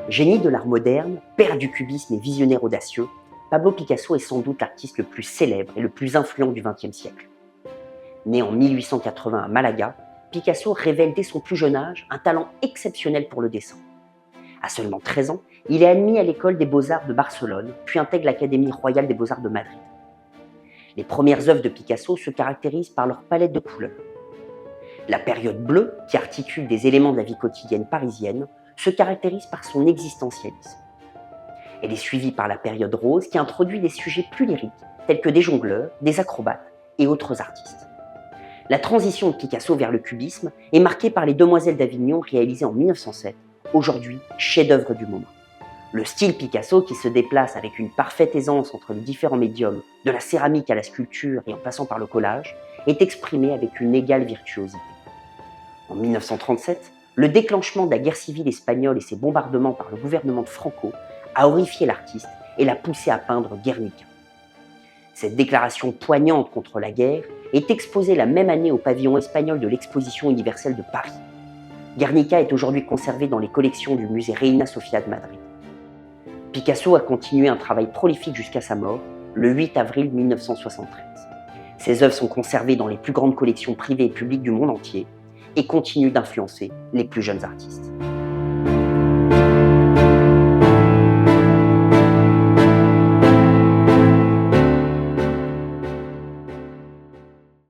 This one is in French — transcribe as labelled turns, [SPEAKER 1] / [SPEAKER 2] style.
[SPEAKER 1] Génie de l'art moderne, père du cubisme et visionnaire audacieux, Pablo Picasso est sans doute l'artiste le plus célèbre et le plus influent du XXe siècle. Né en 1880 à Malaga, Picasso révèle dès son plus jeune âge un talent exceptionnel pour le dessin. À seulement 13 ans, il est admis à l'école des Beaux-Arts de Barcelone, puis intègre l'Académie royale des Beaux-Arts de Madrid. Les premières œuvres de Picasso se caractérisent par leur palette de couleurs. La période bleue, qui articule des éléments de la vie quotidienne parisienne, se caractérise par son existentialisme. Elle est suivie par la période rose, qui introduit des sujets plus lyriques, tels que des jongleurs, des acrobates et autres artistes. La transition de Picasso vers le cubisme est marquée par Les Demoiselles d'Avignon, réalisées en 1907, aujourd'hui chef-d'œuvre du moment. Le style Picasso, qui se déplace avec une parfaite aisance entre les différents médiums, de la céramique à la sculpture et en passant par le collage, est exprimé avec une égale virtuosité. En 1937, le déclenchement de la guerre civile espagnole et ses bombardements par le gouvernement de Franco a horrifié l'artiste et l'a poussé à peindre Guernica. Cette déclaration poignante contre la guerre est exposée la même année au pavillon espagnol de l'Exposition universelle de Paris. Guernica est aujourd'hui conservé dans les collections du musée Reina Sofía de Madrid. Picasso a continué un travail prolifique jusqu'à sa mort, le 8 avril 1973. Ses œuvres sont conservées dans les plus grandes collections privées et publiques du monde entier et continuent d'influencer les plus jeunes artistes.